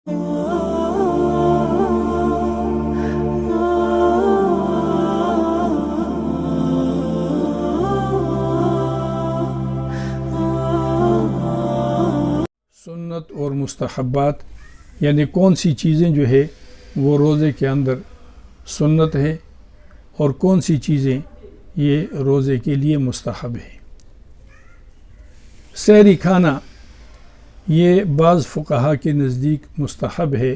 سنت اور مستحبات یعنی کون سی چیزیں جو ہے وہ روزے کے اندر سنت ہے اور کون سی چیزیں یہ روزے کے لیے مستحب ہے۔ سحری کھانا یہ بعض فقہا کے نزدیک مستحب ہے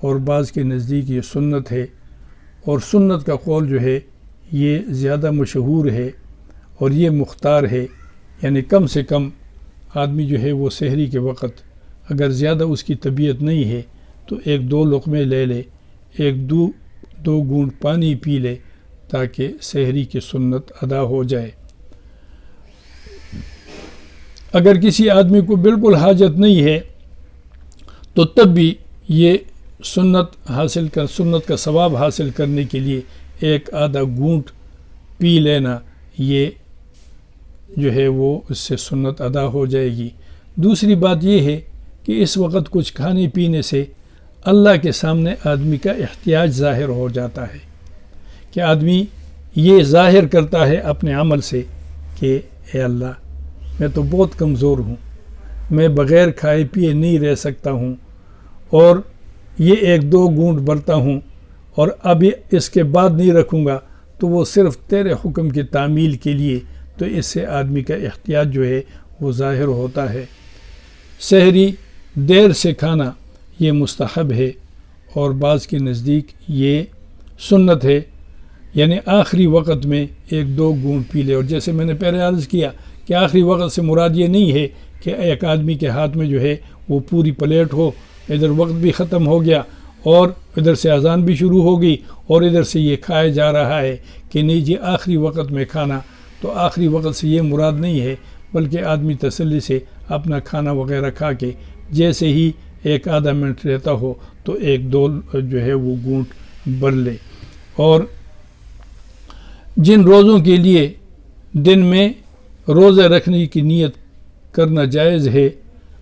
اور بعض کے نزدیک یہ سنت ہے، اور سنت کا قول جو ہے یہ زیادہ مشہور ہے اور یہ مختار ہے، یعنی کم سے کم آدمی جو ہے وہ سحری کے وقت اگر زیادہ اس کی طبیعت نہیں ہے تو 1-2 لقمے لے لے، 1-2 گھونٹ پانی پی لے تاکہ سحری کی سنت ادا ہو جائے۔ اگر کسی آدمی کو بالکل حاجت نہیں ہے تو تب بھی یہ سنت کا ثواب حاصل کرنے کے لیے 1-آدھا گھونٹ پی لینا یہ جو ہے وہ اس سے سنت ادا ہو جائے گی۔ دوسری بات یہ ہے کہ اس وقت کچھ کھانے پینے سے اللہ کے سامنے آدمی کا احتیاج ظاہر ہو جاتا ہے، کہ آدمی یہ ظاہر کرتا ہے اپنے عمل سے کہ اے اللہ میں تو بہت کمزور ہوں، میں بغیر کھائے پیے نہیں رہ سکتا ہوں، اور یہ 1-2 گھونٹ برتا ہوں اور ابھی اس کے بعد نہیں رکھوں گا تو وہ صرف تیرے حکم کی تعمیل کے لیے، تو اس سے آدمی کا احتیاج جو ہے وہ ظاہر ہوتا ہے۔ سحری دیر سے کھانا یہ مستحب ہے اور بعض کے نزدیک یہ سنت ہے، یعنی آخری وقت میں 1-2 گھونٹ پی لے۔ اور جیسے میں نے پہلے عرض کیا کہ آخری وقت سے مراد یہ نہیں ہے کہ ایک آدمی کے ہاتھ میں جو ہے وہ پوری پلیٹ ہو، ادھر وقت بھی ختم ہو گیا اور ادھر سے اذان بھی شروع ہو گئی اور ادھر سے یہ کھایا جا رہا ہے کہ نہیں جی آخری وقت میں کھانا، تو آخری وقت سے یہ مراد نہیں ہے، بلکہ آدمی تسلی سے اپنا کھانا وغیرہ کھا کے جیسے ہی 1-آدھا منٹ رہتا ہو تو 1-2 جو ہے وہ گھونٹ بھر لے۔ اور جن روزوں کے لیے دن میں روزہ رکھنے کی نیت کرنا جائز ہے،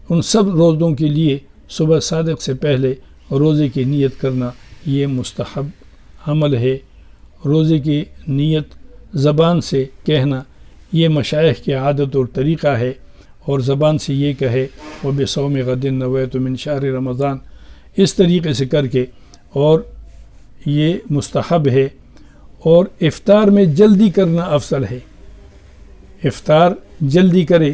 ان سب روزوں کے لیے صبح صادق سے پہلے روزے کی نیت کرنا یہ مستحب عمل ہے۔ روزے کی نیت زبان سے کہنا یہ مشائخ کی عادت اور طریقہ ہے، اور زبان سے یہ کہے وَبِصَوْمِ غَدٍ نَوَيْتُ مِنْ شَهْرِ رمضان، اس طریقے سے کر کے، اور یہ مستحب ہے۔ اور افطار میں جلدی کرنا افضل ہے، افطار جلدی کرے۔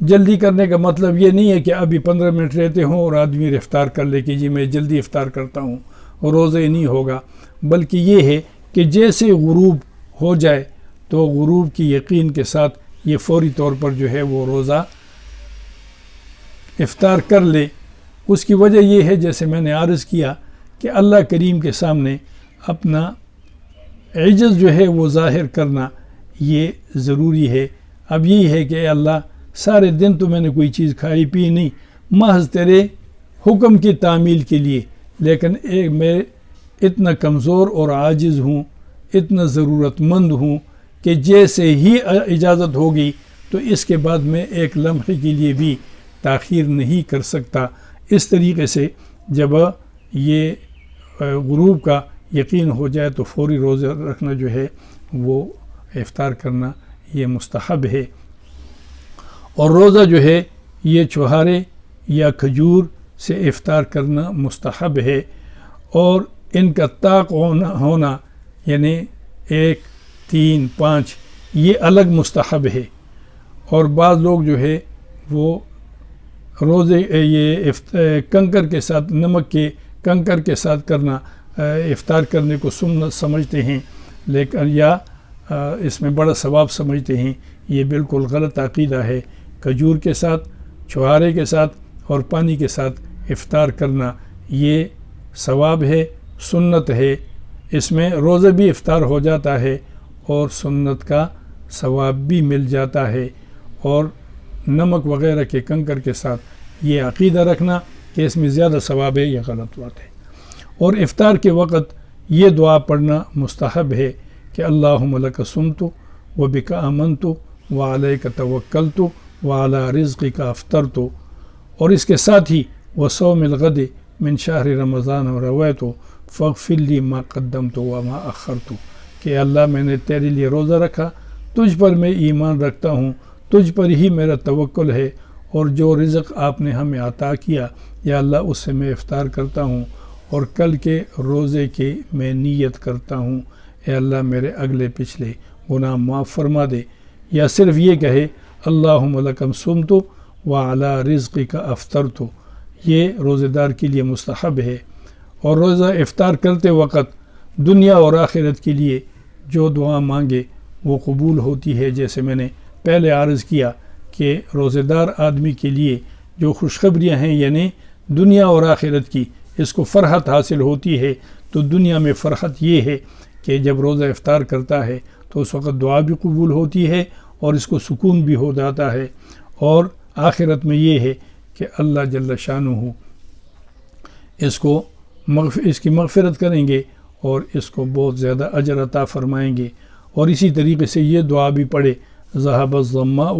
جلدی کرنے کا مطلب یہ نہیں ہے کہ ابھی 15 منٹ رہتے ہوں اور آدمی افطار کر لے کہ جی میں جلدی افطار کرتا ہوں اور روزہ ہی نہیں ہوگا، بلکہ یہ ہے کہ جیسے غروب ہو جائے تو غروب کی یقین کے ساتھ یہ فوری طور پر جو ہے وہ روزہ افطار کر لے۔ اس کی وجہ یہ ہے جیسے میں نے عرض کیا کہ اللہ کریم کے سامنے اپنا عجز جو ہے وہ ظاہر کرنا یہ ضروری ہے۔ اب یہی ہے کہ اے اللہ سارے دن تو میں نے کوئی چیز کھائی پی نہیں، محض تیرے حکم کی تعمیل کے لیے، لیکن میں اتنا کمزور اور عاجز ہوں، اتنا ضرورت مند ہوں کہ جیسے ہی اجازت ہوگی تو اس کے بعد میں 1 لمحے کے لیے بھی تاخیر نہیں کر سکتا۔ اس طریقے سے جب یہ غروب کا یقین ہو جائے تو فوری روزہ رکھنا جو ہے وہ افطار کرنا یہ مستحب ہے۔ اور روزہ جو ہے یہ چھہارے یا کھجور سے افطار کرنا مستحب ہے، اور ان کا طاق ہونا یعنی 1، 3، 5 یہ الگ مستحب ہے۔ اور بعض لوگ جو ہے وہ روزے یہ کنکر کے ساتھ نمک کے کنکر کے ساتھ کرنا افطار کرنے کو سنت سمجھتے ہیں، لیکن یا اس میں بڑا ثواب سمجھتے ہیں، یہ بالکل غلط عقیدہ ہے۔ کھجور کے ساتھ، چھہارے کے ساتھ اور پانی کے ساتھ افطار کرنا یہ ثواب ہے، سنت ہے، اس میں روزہ بھی افطار ہو جاتا ہے اور سنت کا ثواب بھی مل جاتا ہے۔ اور نمک وغیرہ کے کنکر کے ساتھ یہ عقیدہ رکھنا کہ اس میں زیادہ ثواب ہے، یہ غلط بات ہے۔ اور افطار کے وقت یہ دعا پڑھنا مستحب ہے کہ اللہم لک صمت وبک آمنت وعلیک توکلت وعلی رزقک افطرت، اور اس کے ساتھ ہی وصوم الغد من شہر رمضان رویتو فاغفر لی ما قدمت وما اخرت، کہ اللہ میں نے تیرے لیے روزہ رکھا، تجھ پر میں ایمان رکھتا ہوں، تجھ پر ہی میرا توکل ہے، اور جو رزق آپ نے ہمیں عطا کیا یا اللہ اس سے میں افطار کرتا ہوں، اور کل کے روزے کے میں نیت کرتا ہوں، اے اللہ میرے اگلے پچھلے گناہ معاف فرما دے۔ یا صرف یہ کہے اللہم لکم صمت وعلی رزقک افطرت، یہ روزے دار کے لیے مستحب ہے۔ اور روزہ افطار کرتے وقت دنیا اور آخرت کے لیے جو دعا مانگے وہ قبول ہوتی ہے، جیسے میں نے پہلے عرض کیا کہ روزے دار آدمی کے لیے جو خوشخبریاں ہیں یعنی دنیا اور آخرت کی، اس کو فرحت حاصل ہوتی ہے۔ تو دنیا میں فرحت یہ ہے کہ جب روزہ افطار کرتا ہے تو اس وقت دعا بھی قبول ہوتی ہے اور اس کو سکون بھی ہو جاتا ہے، اور آخرت میں یہ ہے کہ اللہ جل شانہ اس کی مغفرت کریں گے اور اس کو بہت زیادہ اجر عطا فرمائیں گے۔ اور اسی طریقے سے یہ دعا بھی پڑھے ذہب الظماء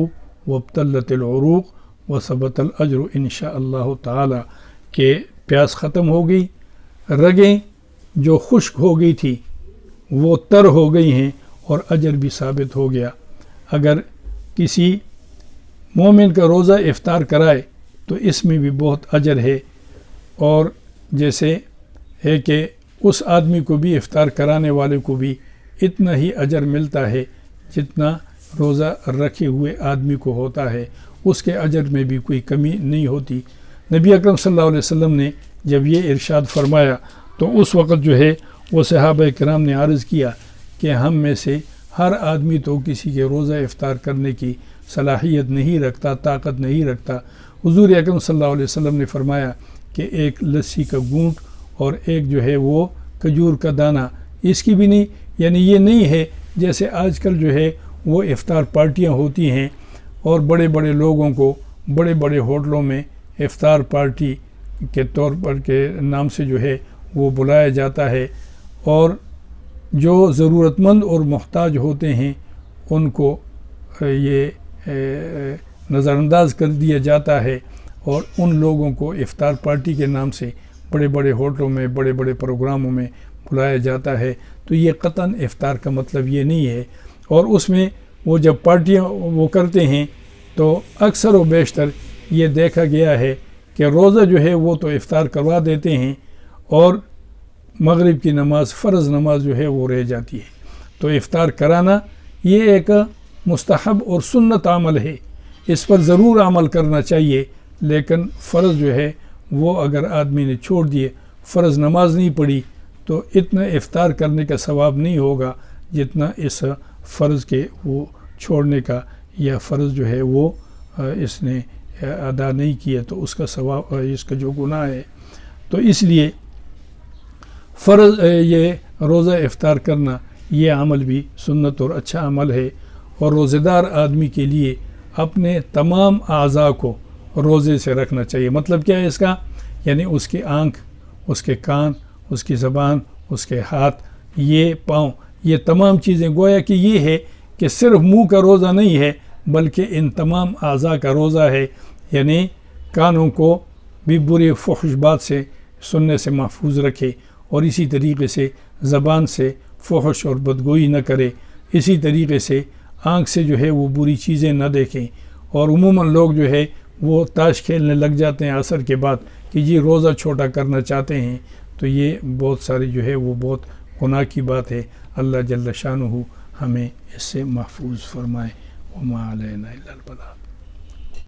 وابتلت العروق وثبت الاجر انشاء اللہ تعالی، کہ پیاس ختم ہو گئی، رگیں جو خشک ہو گئی تھی وہ تر ہو گئی ہیں، اور اجر بھی ثابت ہو گیا۔ اگر کسی مومن کا روزہ افطار کرائے تو اس میں بھی بہت اجر ہے، اور جیسے ہے کہ اس آدمی کو بھی افطار کرانے والے کو بھی اتنا ہی اجر ملتا ہے جتنا روزہ رکھے ہوئے آدمی کو ہوتا ہے، اس کے اجر میں بھی کوئی کمی نہیں ہوتی۔ نبی اکرم صلی اللہ علیہ وسلم نے جب یہ ارشاد فرمایا تو اس وقت جو ہے وہ صحابہ کرام نے عرض کیا کہ ہم میں سے ہر آدمی تو کسی کے روزہ افطار کرنے کی صلاحیت نہیں رکھتا، طاقت نہیں رکھتا۔ حضور اکرم صلی اللہ علیہ وسلم نے فرمایا کہ ایک لسی کا گھونٹ اور ایک جو ہے وہ کھجور کا دانہ، اس کی بھی نہیں، یعنی یہ نہیں ہے جیسے آج کل جو ہے وہ افطار پارٹیاں ہوتی ہیں اور بڑے بڑے لوگوں کو بڑے بڑے ہوٹلوں میں افطار پارٹی کے طور پر کے نام سے جو ہے وہ بلایا جاتا ہے، اور جو ضرورت مند اور محتاج ہوتے ہیں ان کو یہ نظر انداز کر دیا جاتا ہے، اور ان لوگوں کو افطار پارٹی کے نام سے بڑے بڑے ہوٹلوں میں بڑے بڑے پروگراموں میں بلایا جاتا ہے۔ تو یہ قطعاً افطار کا مطلب یہ نہیں ہے، اور اس میں وہ جب پارٹیاں وہ کرتے ہیں تو اکثر و بیشتر یہ دیکھا گیا ہے کہ روزہ جو ہے وہ تو افطار کروا دیتے ہیں اور مغرب کی نماز، فرض نماز جو ہے وہ رہ جاتی ہے۔ تو افطار کرانا یہ ایک مستحب اور سنت عمل ہے، اس پر ضرور عمل کرنا چاہیے، لیکن فرض جو ہے وہ اگر آدمی نے چھوڑ دیے، فرض نماز نہیں پڑھی، تو اتنا افطار کرنے کا ثواب نہیں ہوگا جتنا اس فرض کے وہ چھوڑنے کا، یا فرض جو ہے وہ اس نے ادا نہیں کیا تو اس کا ثواب، اس کا جو گناہ ہے۔ تو اس لیے فرض یہ روزہ افطار کرنا یہ عمل بھی سنت اور اچھا عمل ہے، اور روزہ دار آدمی کے لیے اپنے تمام اعضاء کو روزے سے رکھنا چاہیے۔ مطلب کیا ہے اس کا؟ یعنی اس کی آنکھ، اس کے کان، اس کی زبان، اس کے ہاتھ، یہ پاؤں، یہ تمام چیزیں، گویا کہ یہ ہے کہ صرف منہ کا روزہ نہیں ہے بلکہ ان تمام اعضاء کا روزہ ہے، یعنی کانوں کو بھی بری فحش بات سے سننے سے محفوظ رکھے، اور اسی طریقے سے زبان سے فحش اور بدگوئی نہ کرے، اسی طریقے سے آنکھ سے جو ہے وہ بری چیزیں نہ دیکھیں۔ اور عموماً لوگ جو ہے وہ تاش کھیلنے لگ جاتے ہیں عصر کے بعد کہ جی روزہ چھوٹا کرنا چاہتے ہیں، تو یہ بہت ساری جو ہے وہ بہت گناہ کی بات ہے۔ اللہ جل شانہ ہمیں اس سے محفوظ فرمائے۔ وما علینا الا البلاغ۔